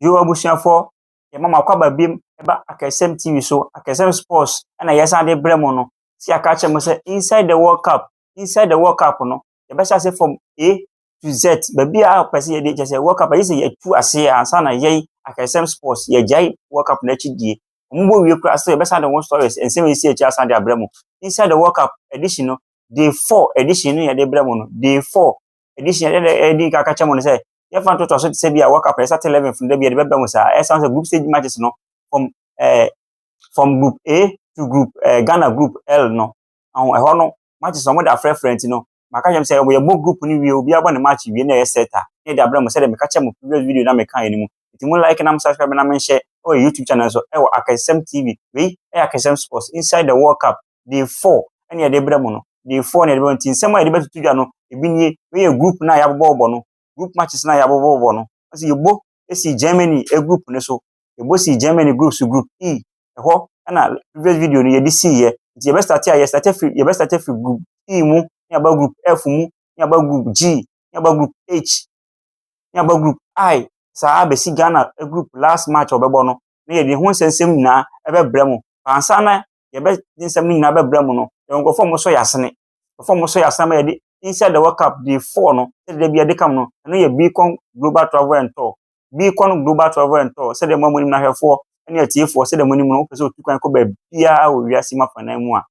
Yo abusuafo ye mama kwaba bim eba Akesem TV so Akesem Sports na yesa de bremo no si aka chem say inside the World Cup no ye be say from A to Z baby a pese ye de say World Cup is ye tu ase ansa na ye Akesem Sports ye jai World Cup na chidie ombo wie kura say ye be say the one stories ensem ye si e cha de bremo inside the World Cup edition no day 4 edition no ye de bremo no day 4 edition ye de aka chem no say you fan to so say bia World Cup start 11 from there be be mo say e sound group stage matches no from group A to group Ghana group L no and e ho no matches some that friend no maka jam say we bo group ni we obi abo ne match we na e setter e dey abra mo say dem ka chem previous video na me kan ani mu iti mo like na subscribe na me share o YouTube channel so e wo Akesem TV we e Akesem Sports inside the World Cup day 4 and e dey bra mo no day 4 na e dey be tin sem e dey be tutu no ebi nie we group na ya bobo no group matches na ya bobo no asi yebo esi Germany a group ne so yebo si Germany group to group E ho na previous video no ye di see ye ye best start free group E mu ya ba group F mu ya ba group G ya ba group H ya ba group I sa be si Ghana a group last match obebo no na ye di ho sensem na e be brem pansa na ye be nsem ni na be brem no ye go form so yasene ma ye di inside the World Cup day 4 no say dey bia dey kam no ye Beacon Global Travel and Tour Beacon Global Travel and Tour say dey mamoni na hwefo na atiefo say dey moni no pese otukwan ko ba bia o wiase mafanan mu a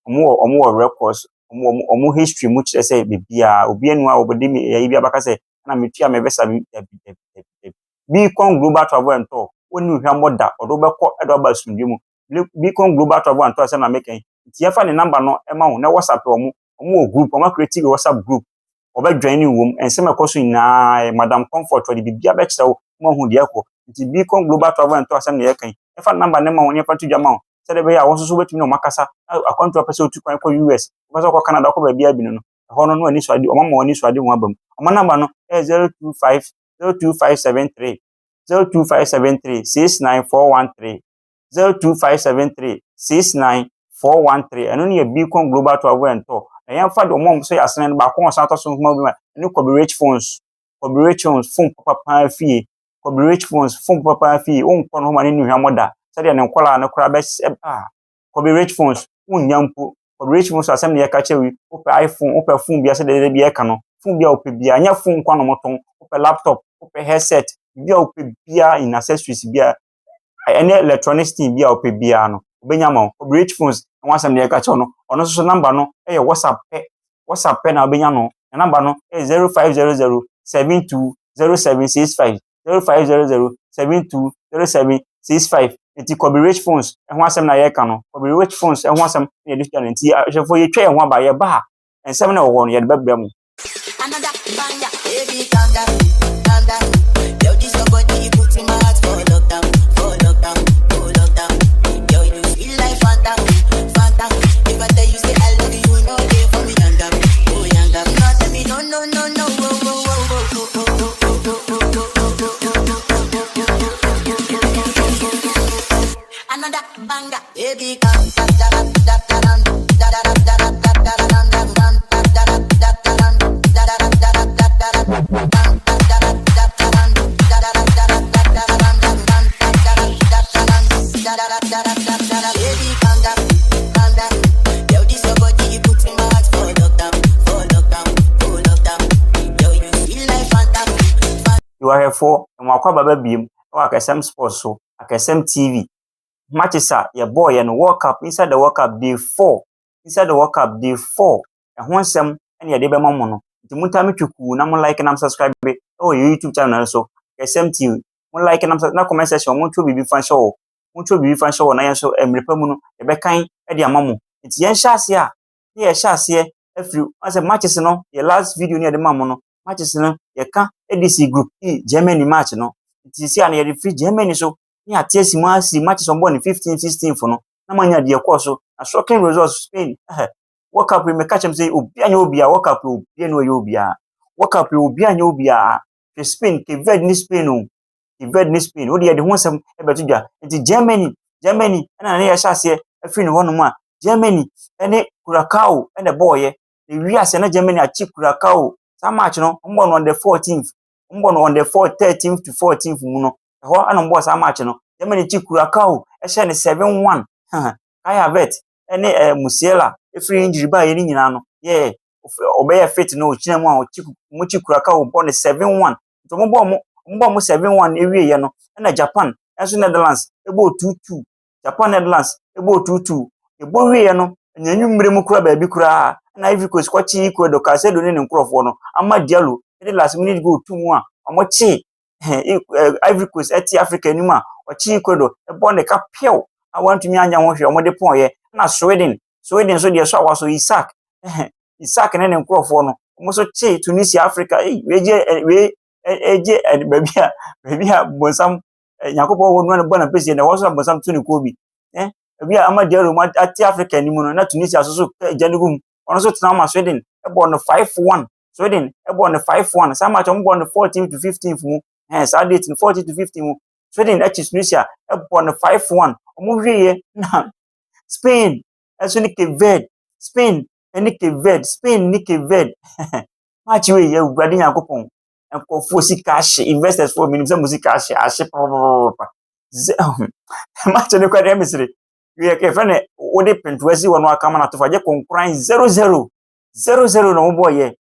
omo records omo history mu kire say bia obi anu a obodi me ya bia baka say na metua me besa Beacon Global Travel and Tour oni hwa moda odo beko edo ba sundwe mu Beacon Global Travel and Tour say na meken tiafa ne number no e ma wo na WhatsApp omo group omo creative WhatsApp group oba join wom ensem ekoso na Madam Comfort for the bibia be kire wo mo hu de ekọ nti Beacon Global Travel and Tour asem na yekan e fa number ne ma wo ne fa tu djama se de be ya wo so betumi no makasa account of person otukwan ko US because ko Canada ko ba bia bi no ho no ani so ade o ma ani so ade ho abam o number no 02502573 02573 69413 02573 69413 eno ne Beacon Global Travel and Tour na yan fa do mom so yasene ba ko san to so ma bi ma ni coverage phones phone papa fie coverage phones phone papa fie on ko no ma ni hwa moda se de ne nkola na kura be coverage phones unyampo coverage phones asem ne ka chewi ope iPhone ope phone bia se de bia ka no phone bia ope bia nya phone kwa no moton ope laptop ope headset bia ope bia in accessories bia any electronics thing bia ope bia no obenya ma coverage phones won asem ne ka che no ono so number no e WhatsApp na obenya no number no 0500 720765 0500 enti coverage phones e ho asem na ye ka no coverage phones e ho asem na ye di channel enti ahwefo ye twa e ho aba ye ba ensem na wo no ye de bebra mu another banger baby calm down yo this your body put in my heart for lockdown yo you feel like phantom if I tell you say I love you no dey for me yanga not tell me no another banger baby calm down you are here for and wa kwa baba biem wa Akesem Sports so Akesem TV matches are your boy and World Cup inside the World Cup day 4 ho nsem ene ye de be mamu no nti munta metweku na mo like na subscribe o YouTube channel so Akesem TV mo like na comment section mo twa bibi fan show na yen so emrepa mu no e be kan e de amamu nti yen hyase a ye hyase afri as matches no ye last video ne de mamu no matches no ye ka EDC group E Germany match no nti si ana ye free Germany so ni atiesi mu asi matches on born 15-16 for no na manya de course so a shocking results Spain World Cup we catch them say obi anya obi a World Cup obi anya obi a World Cup obi anya obi a Spain ke ved ni Spain o de ho nsem e betu dwa nti Germany na na ye hyase afri ni hono mu a Germany ene Curacao ene boy e wi ase na Germany a chi Curacao sa match no on the 14th on the 13th to 14th mu no ho ana mbo sa match no Germany chi Curacao ehye ne 7-1 Kai Havertz ene Musiala efiri injury ba ye ni nyina no ye obey fit no china mu a mu chi Curacao bo ne 7-1 to mo 7-1 ewie ye no na Japan enso Netherlands ebo 2-2 Japan Netherlands ebo 2-2 ebo wie ye no nyanyumre mu kura ba bi kura na Ivory Coast kwachi Ecuador ka se do ne nkrofo no ama Diallo the last minute go to mu a omochi Ivory Coast eti Africa ni mu a ochi Ecuador ebo ne ka pio I want to me anya ho hwe omode pon ye na Sweden so de so awaso Isaac Isaac ne nkrofo no omo so chi Tunisia Africa we eje babia bonsam Yakobo wonu na bona pese na wo so bonsam tuni ko bi babia amadi aro ma ati Africa ni mu no na Tunisia so janugum ono so tena ma Sweden ebo no 5-1 Sweden ebo no 5-1 some match on 14 to 15 mu sa date 14 to 15 mu Sweden echi Tunisia ebo no 5-1 omo hweye na Spain eso ni Cape Spain ni Cape Verde match we ye ugade Yakopon enko sika hye investors for minimum musika hye papa match ne kwa dem misiri we ke fa ne ode pentwasi wono akama na tofa je konkran 0-0 no boy ye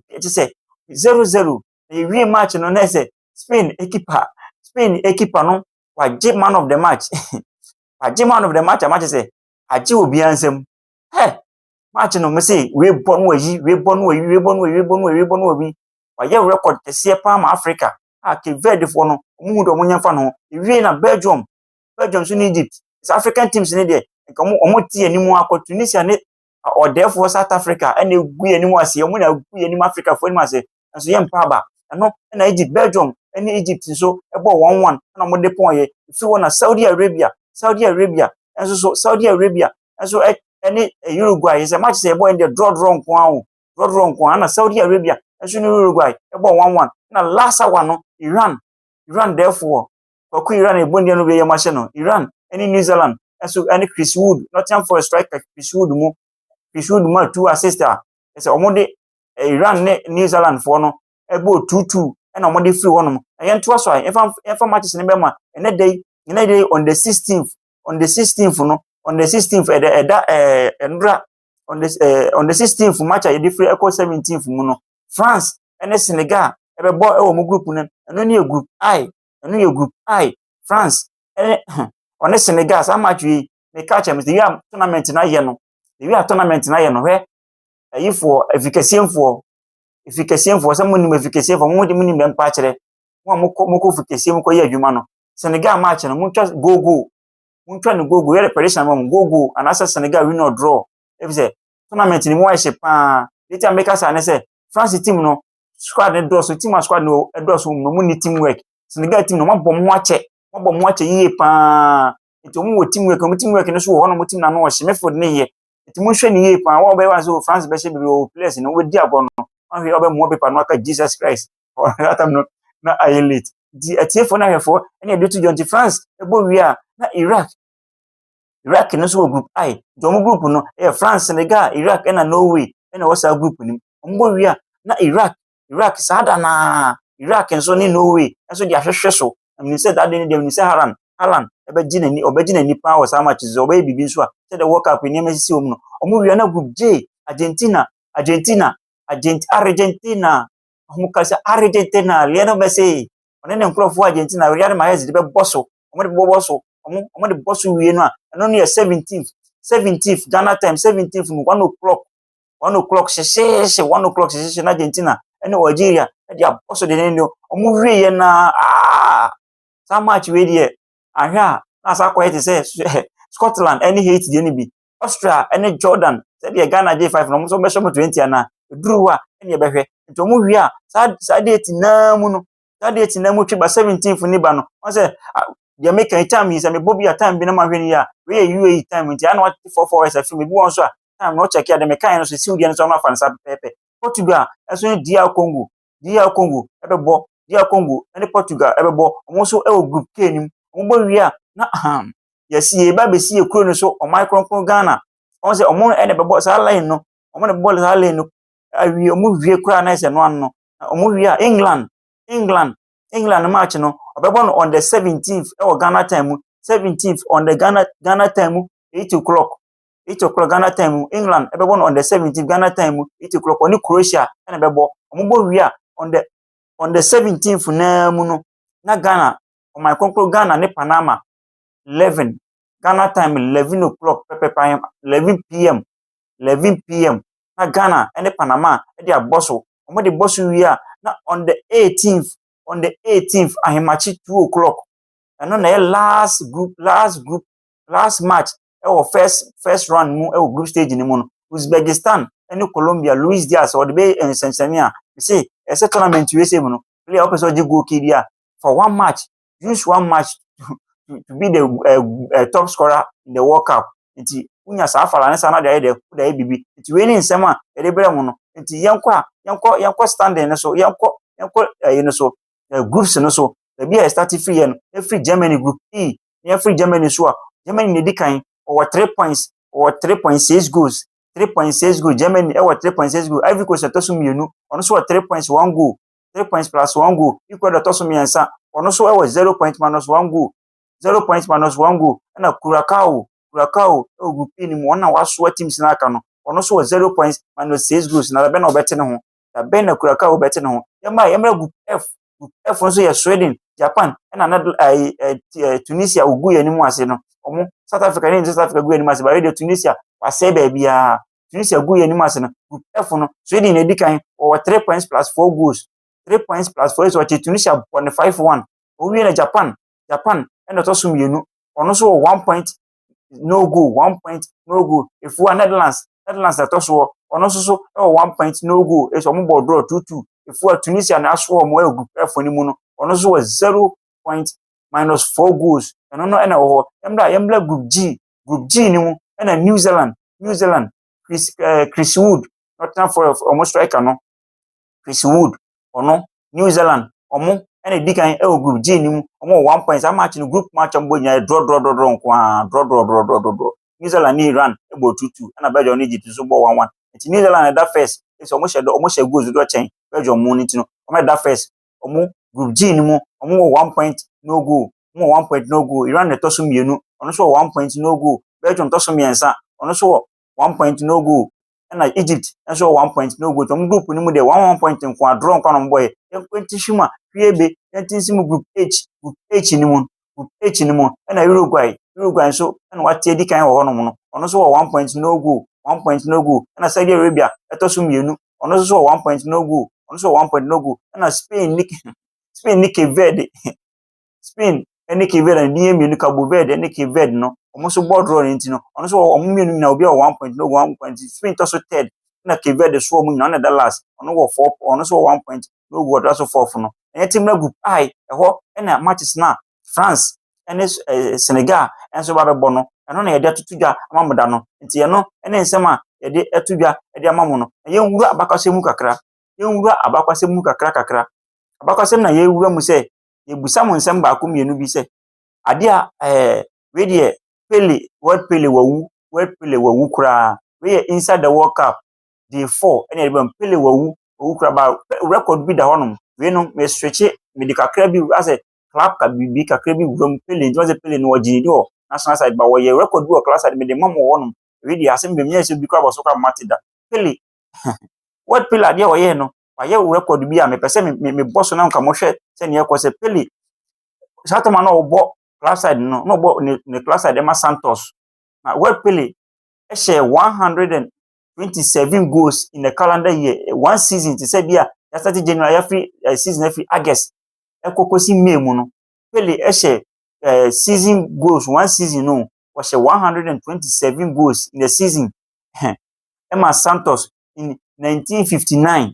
eti say 0-0 e wi match no na say Spain equipa no waje man of the match waje man of the match match say aje obi ansem match no me say we born obi waye record kese pa ma Africa Cape Verde for no mu do munya fa no wi na Belgium so ni Egypt African teams ni there omo ti animu akọ Tunisia ne or therefore South Africa and egu animu ase omo na egu animu Africa for animu ase so ye mpa ba no na Egypt Belgium and Egypt so ebo 1-1 na mo de pon ye fi wona Saudi Arabia and so Saudi Arabia and so any Uruguay is a match say ebo in the draw nko na Saudi Arabia and so Uruguay ebo 1-1 na last one no Iran therefore for Iran ebo ndi no be ye ma hye no Iran any New Zealand so any Chris Wood Nottingham Forest striker Chris Wood mu 2 assists say omode Iran ne New Zealand for no ebo 2-2 na omode free wonom yen to so efa matches ne be ma ene day on the 16th on the 16th endra on the 16th match a different equal 17th mu no France and Senegal ebe bo e wo mu group ne eno ne group I France on Senegal some match we catch them the tournament na ye no he ayi for efficacy for some money efficacy for mo de money be mpa kire mo ko efficacy mo ko ye adwuma no Senegal match no mo twa go ye reparation mo go and as Senegal win or draw if say tournament ni mo hye pa later make us na say France team no squad no do so team squad no do so mo ni teamwork Senegal team no mo bom mo ache ye pa enti mo teamwork no so ho no mo team na no hye meford ne ye enti mo hwe ne ye pa wo be wan so France be hye be o players no we di abo no ahwe obe mo be pa no aka Jesus Christ that time no na elite di atiefo na hwefo ene e to John France ebo wi a na Iraq no so group I do group no France Senegal Iraq na Norway na wasa group ni mbo wi a na Iraq sada na Iraq nso ni Norway nso di ahwehwe so I said that dem ni say Haaland obegina ni pa was match zo obe bibi nso a say the World Cup ni emesi om no omo wi na group J Argentina omo ka say Argentina Lionel Messi onene nkrofo Argentina Real Madrid de be bosso omo de bosso omo de bosso wi no a no no 17th Ghana time 17th no 1 o'clock sheshe 1 o'clock sheshe na Argentina ene Algeria e dia bosso de nendo omo wi ye na some match we there ahia na sa quiet say Scotland any hate the enemy Austria any Jordan say the Ghana J5 no so be show 20 ana duru a ene e behwe nto mo wi a sa date na mu no sa date na mu twa 17th ni ba no won say the American time is me bobia time bi na ma hwe ni ya we UAE time nti ana what 44 hours afi me bi won so a time no check ya the American no so Saudi no so na fa nsa pepe Portugal eso ni DR Congo ebe bo DR Congo ene Portugal ebe bo omo so e group K nim omo bo wi a na yesi e ba be si e kuro no so o microphone Ghana on say omo ene be bo sa line no omo ne bo sa line no awi omo wi kura na ese no an no omo wi a England England match no obebo no on the 17th Ghana time 17th on the Ghana time 8 o'clock 8 o'clock Ghana time England ebebo no on the 17th Ghana time 8 o'clock oni Croatia na bebo ombo wi on the 17th na mu no na Ghana on my conclude Ghana ne Panama 11 Ghana time 11 o'clock 11 p.m. 11 p.m. na Ghana and Panama e dia bosso omo de bosso wi na on the 18th ahemachi 2 o'clock and on the last match first round mu group stage ni mu no Uzbekistan and Colombia Luis Diaz or the be en Sensania say ese tournament USA mu no play up so go kidia for one match use one match to be the top scorer in the World Cup nti unya sa afala ne sa na de bibi nti we ni nsem a de bere mu no nti yenkọ standing ne so yenkọ so groups no so be a start free no free Germany group E ne free Germany so Germany ne dikan or 3 points or 3.6 goals 3.6 goal Germany 3.6 goal Ivory Coast to so mienu ono so 3 points 1 goal 3 points plus 1 goal equal to so miensa ono so 0 point minus 1 goal 0 points minus 1 goal na Curacao group ni mu na waso teams na aka no ono so 0 points minus 6 goals na be na obete ne ho da be na Curacao obete ne ho yema group F no so ya Sweden Japan na Tunisia ugu ya ni mu ase no omo South Africa gu ya ni mu ase ba radio Tunisia wase ba bia Tunisia gu ya ni mu ase no group F no Sweden na dikan o 3 points plus 4 goals 3 points plus 4 so Tunisia 5-1 owi na Japan na to so mienu ono so 1 point no goal 1 point no goal if we Netherlands that so ono so 1 point no goal is omo ball draw 2-2 if we Tunisia na so omo group F ni mu no ono so 0 point minus 4 goals and no na ho yemla group G ni mu na New Zealand Chris Wood not for almost striker no Chris Wood ono New Zealand omo and dikan group G ni mu omo 1 point a match no group match ombo nya draw New Zealand ni Iran ebo 2-2 na Belgium ni Egypt so bo 1-1 enti New Zealand that first is omo she goals do chen Belgium mu ni tino omo that first omo group G ni mu omo 1 point no goal omo 1 point no goal Iran ne to so mienu ono so 1 point no goal Belgium to so miensa ono so 1 point no goal na Egypt so 1 point no goal tom group ni mu de 1 point nko draw nko no boy yankwenti shima piebe yantinsimu group H ni mu na Uruguay so na watie dikan ho no mu ono so 1 point no goal na Saudi Arabia to so mienu ono so 1 point no goal na Spain ni Cape Verde Spain ene Cape Verde ni mienu Cabo Verde ene Cape Verde no omo so board draw nti no ono so omo mienu na obi 1 point no goal 1 point Spain to so third na Cape Verde so omo na the last ono wo 4 ono so 1 point no goal that's so 4 no en team na group I eho na matches na France ene Senegal enso ba bebo no eno na ye de tutudwa amamuda no nti ye no ene nsem a ye de etudwa ye de amamu no ye nwura abakwasem kakra abakwasem na ye wura mu se ye busa mu nsem ba ko mienu bi se ade a we de Pele wawu kura we ye inside the World Cup day 4 ene ye bam Pele wawu kura ba record bi da honom we no me switch me de kakra bi as club ka bibi kakra bi wura Pele nti was Pele no wajini do national side ba wo ye record bi o class side me de mamo honom we de asem be me bi kwa boso kwa matida Pele what Pele ade wo ye no wa ye record bi a me pese me boss na nka mo hwe se ne yakose Pele Satoma no obo class side no bo ne class side ma Santos na what Pele e share 127 goals in the calendar year one season to say bia ya start January every season every August e kokosi May mu no Pele e share season goals one season no was 127 goals in the season Emma Santos in 1959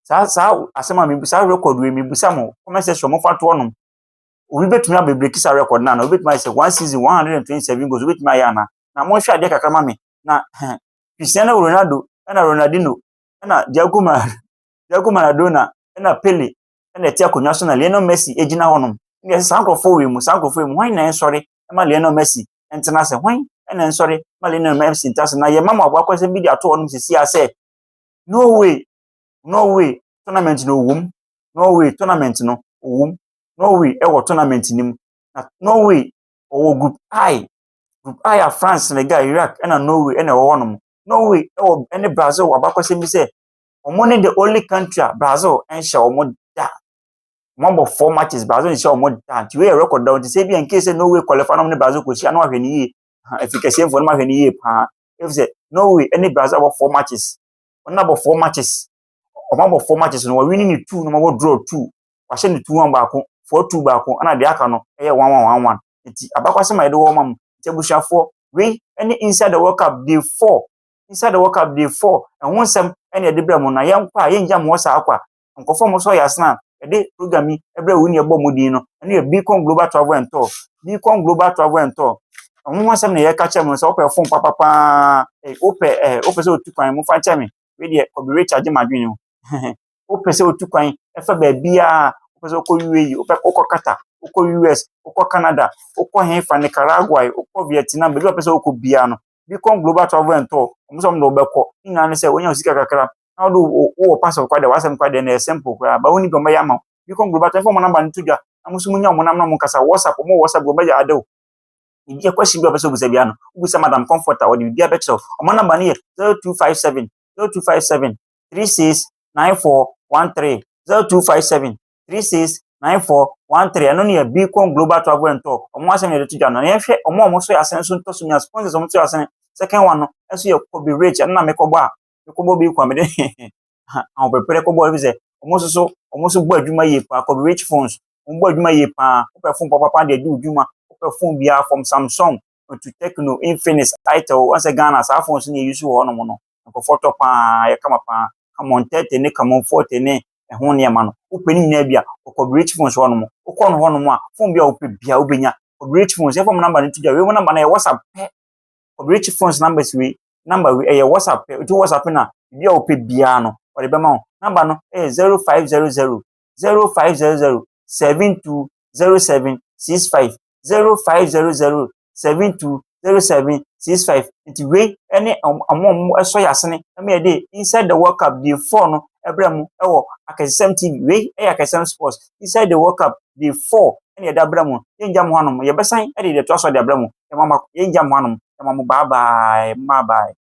sa asema me sa record we me busa mo comment section mo fa to no obi betumi abreak sa record na obi betumi say one season 127 goals obi betumi ya na mo hwa de kakra ma me na Cristiano Ronaldo na Ronaldinho na Diego Maradona na Pele na Tia Konyaso na Lionel Messi ejina honom ne sankrofo we mu hwan na sorry ma Lionel Messi entena se hwan na sorry ma Lionel Messi entase na ye mama abakwa se bi de ato honom sisi ase no way tournament no wom Norway ɛwɔ tournament nim na Norway ɔwɔ group I a France, Senegal, Iraq ɛna Norway ɛna ɛwɔ hɔnom. Norway ɛwɔ ɛne Brazil wɔ abakɔsɛm bi sɛ ɔmo ne the only country a Brazil ɛnhyɛ ɔmo da. Ɔmo abɔ 4 matches Brazil nhyɛ ɔmo da. Nti wei yɛ record da. Nti sɛ bi in case Norway qualify na ɔmo ne Brazil kɔhyia na wahwɛ ne yie. Efikɛseɛmfo no mahwɛ ne yie paa. Ɛfiri sɛ Norway ɛne Brazil abɔ 4 matches. Ɔno abɔ 4 matches. Ɔmo abɔ 4 matches no wɔwini ne 2 na ɔmo draw 2. Wahyɛ ne 2-1 baako, 4-2 baako, ɛna deɛ aka no ɛyɛ 1-1. Nti abakɔsɛm a yɛde wɔ ma mo. Nti abusuafoɔ wei ɛne inside the World Cup day 4. Inside the World Cup day 4. Ɛho nsɛm ɛne yɛde brɛ mo na yɛnkɔ a yɛngya mo saa akɔ a nkɔfɔ mo so yɛ asena yɛde program yi ɛbrɛ wo ne ɛbɔ mo din no ɛne yɛ Beacon Global Travel and Tour. Beacon Global Travel and Tour. Ɛho nsɛm na yɛka kyerɛ mo sɛ wopɛ phone papapaa wopɛ sɛ otu kwan mo fa kyerɛ me wei deɛ kɔbi recharge madwene ho. Wopɛ sɛ otu kwan ɛfa baabia wopɛ sɛ wokɔ UAE wokɔ Qatar wokɔ US wokɔ Canada wokɔ Hefa Nicaragua wokɔ Vietnam baabi wopɛ sɛ wokɔ bia no Beacon Global Travel and Tour ɔmo sɛ ɔmo na wobɛkɔ nyinaa ne sɛ wonya sika kakra na wode passport kwa de wasɛm kwa de na simple kwa ba woni bi ɔmɛyɛ ama Beacon Global Travel mo number no to dwa na mo so munya mo nam na mo kasa WhatsApp go bɛyɛ ade o ibi question bi wopɛ sɛ obusa bia no obusa Madam Comfort a wɔde bia bɛkyerɛ ɔmo number no yɛ 0257 369413 0257 369413 ɛno ne yɛ Beacon Global Travel and Tour ɔmo asɛm yɛde to dwa no na yɛhwɛ ɔmo so yɛ asɛn so ntɔ so nya sponsors ɔmo so yɛ asɛn second one no ɛso yɛ Kobe Rich ɛno na mekɔbɔ bi kwa mede ahụ pepere kɔbɔ ebi sɛ ɔmo so bɔ adwuma yie paa Kobe Rich phones ɔmo bɔ adwuma yie paa wopɛ phone papa de adi adwuma wopɛ phone bia from Samsung to Tecno Infinix Itel once Ghana saa phones ne use wɔ hɔnom no nkɔfɔ tɔ paa yɛ kama paa Camon 30 ne Camon 40 ne ɛho nneɛma no wopɛ ne nyinaa bia Kobe Rich phones hɔnom wokɔ no hɔnom a phone bia wopɛ bia wobɛnya Kobe Rich phones yɛ phone number no to dwa we number na yɛ WhatsApp pɛ Kobe Rich phones numbers we number we ɛyɛ WhatsApp pɛ to WhatsApp na bia wopɛ bia no or the bema number no 0500 720765 0500 720765 nti we any amom eso yasene me dey inside the World Cup day 4 no ebrɛ mu ɛwɔ Akasem TV we Akasem Sports inside the World Cup day 4 ɛne yɛda brɛ mu yɛngya mo hanom yɛbɛsan ɛde de to aso de brɛ mu yɛmama yɛngya mo hanom yɛmama bye bye.